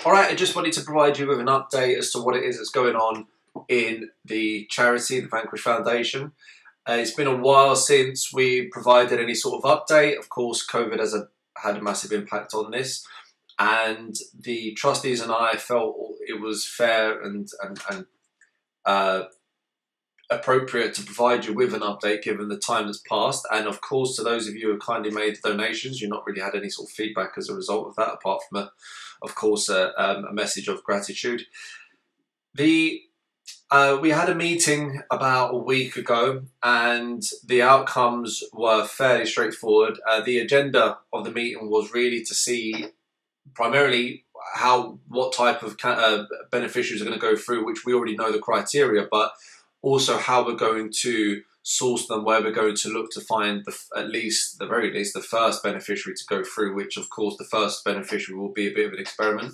All right, I just wanted to provide you with an update as to what it is that's going on in the charity, the Vanquish Foundation. It's been a while since we provided any sort of update. Of course, COVID has had a massive impact on this, and the trustees and I felt it was fair and appropriate to provide you with an update given the time that's passed. And of course, to those of you who kindly made donations, you've not really had any sort of feedback as a result of that, apart from a message of gratitude. We had a meeting about a week ago, and the outcomes were fairly straightforward. The agenda of the meeting was really to see primarily what type of beneficiaries are going to go through, which we already know the criteria, but also how we're going to source them, where we're going to look to find the very least the first beneficiary to go through, which of course the first beneficiary will be a bit of an experiment.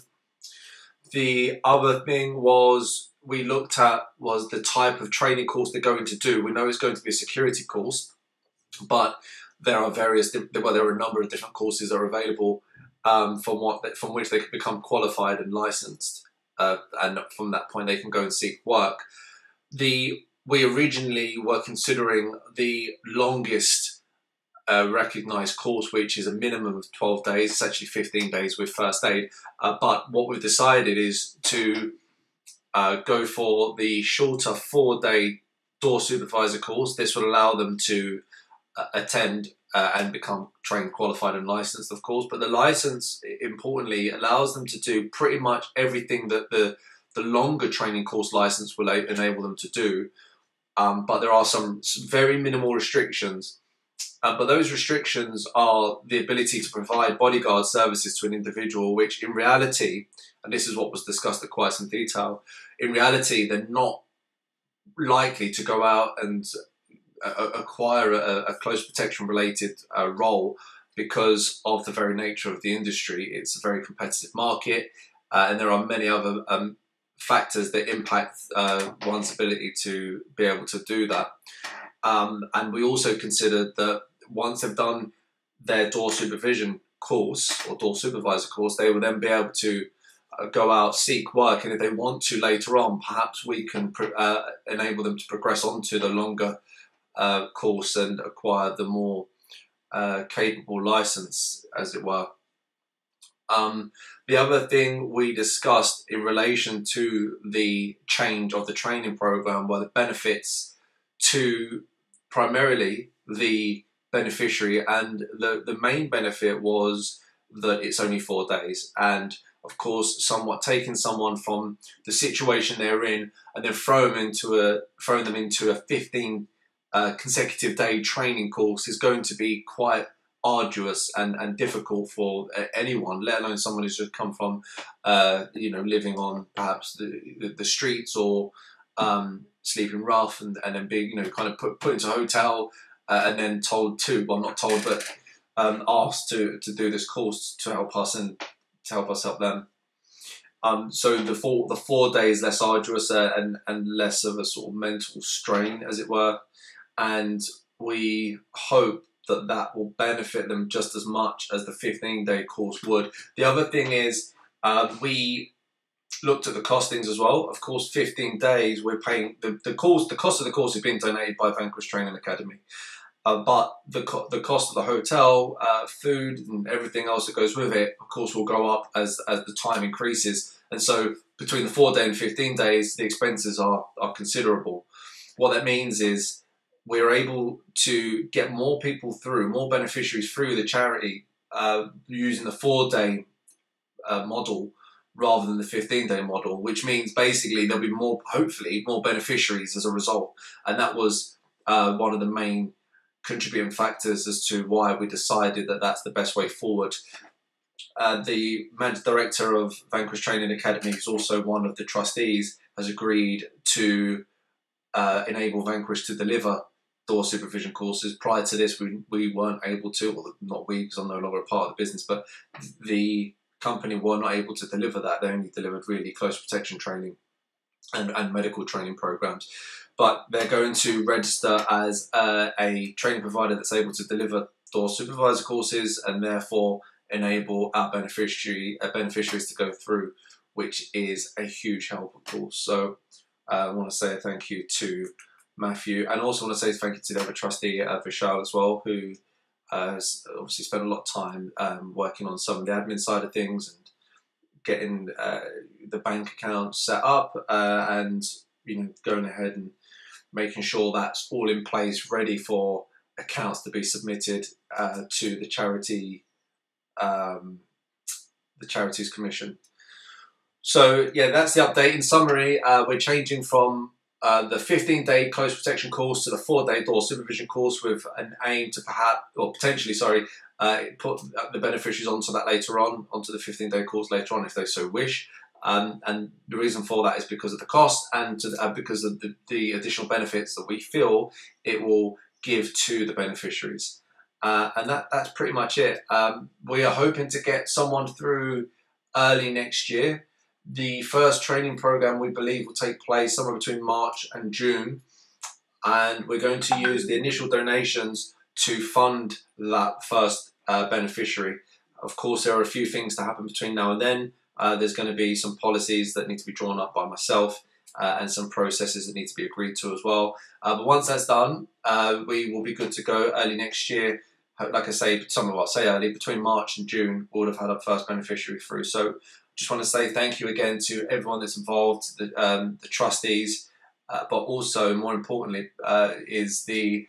The other thing we looked at was the type of training course they're going to do. We know it's going to be a security course, but there are there are a number of different courses that are available from which they can become qualified and licensed, and from that point they can go and seek work. We originally were considering the longest recognised course, which is a minimum of 12 days. It's actually 15 days with first aid. But what we've decided is to go for the shorter 4-day door supervisor course. This will allow them to attend and become trained, qualified and licensed, of course. But the license, importantly, allows them to do pretty much everything that the longer training course license will enable them to do. But there are some very minimal restrictions. But those restrictions are the ability to provide bodyguard services to an individual, which in reality, and this is what was discussed at quite some detail, in reality, they're not likely to go out and acquire a close protection related role because of the very nature of the industry. It's a very competitive market, and there are many other factors that impact one's ability to be able to do that. And we also considered that once they've done their door supervision course or door supervisor course, they will then be able to go out, seek work, and if they want to later on, perhaps we can enable them to progress onto the longer course and acquire the more capable license, as it were. The other thing we discussed in relation to the change of the training program were the benefits to primarily the beneficiary, and the main benefit was that it's only 4 days, and of course somewhat taking someone from the situation they're in and then throwing them into a 15 consecutive day training course is going to be quite arduous and difficult for anyone, let alone someone who's just come from living on perhaps the streets or sleeping rough and then being kind of put into a hotel and then told to, well, not told, but asked to do this course to help us and to help us help them. So the 4 days less arduous and less of a sort of mental strain, as it were, and we hope that will benefit them just as much as the 15-day course would. The other thing is we looked at the costings as well. Of course, 15 days we're paying the cost of the course is being donated by Vanquish Training Academy, but the cost of the hotel, food, and everything else that goes with it, of course, will go up as the time increases. And so between the 4-day and 15 days, the expenses are considerable. What that means is we're able to get more people through, more beneficiaries through the charity using the 4-day model rather than the 15-day model, which means basically there'll be hopefully more beneficiaries as a result. And that was one of the main contributing factors as to why we decided that that's the best way forward. The Managing Director of Vanquish Training Academy, who's also one of the trustees, has agreed to enable Vanquish to deliver door supervision courses. Prior to this, we weren't able to, well, not we, because I'm no longer a part of the business, but the company were not able to deliver that. They only delivered really close protection training and medical training programs. But they're going to register as a training provider that's able to deliver door supervisor courses and therefore enable our beneficiaries to go through which is a huge help, of course. So I want to say a thank you to Matthew, and also want to say thank you to the other trustee, Vishal, as well, who has obviously spent a lot of time working on some of the admin side of things and getting the bank account set up, and going ahead and making sure that's all in place, ready for accounts to be submitted to the Charities Commission. So yeah, that's the update. In summary, we're changing from the 15-day close protection course to the 4-day door supervision course, with an aim to potentially, put the beneficiaries onto that later on, onto the 15-day course later on if they so wish. And the reason for that is because of the cost and because of the additional benefits that we feel it will give to the beneficiaries. And that's pretty much it. We are hoping to get someone through early next year. The first training program, we believe, will take place somewhere between March and June, and we're going to use the initial donations to fund that first beneficiary. Of course, there are a few things to happen between now and then. There's going to be some policies that need to be drawn up by myself, and some processes that need to be agreed to as well. But once that's done, we will be good to go early next year. Like I say, early, between March and June, we would have had our first beneficiary through. So just want to say thank you again to everyone that's involved, the trustees, but also, more importantly, are the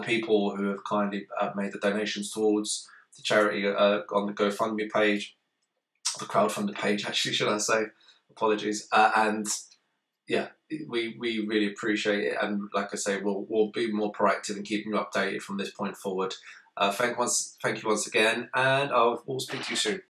people who have kindly made the donations towards the charity on the GoFundMe page, the crowdfunded page, actually, should I say? Apologies. And yeah, we really appreciate it. And like I say, we'll be more proactive in keeping you updated from this point forward. Thank you once again, and we'll speak to you soon.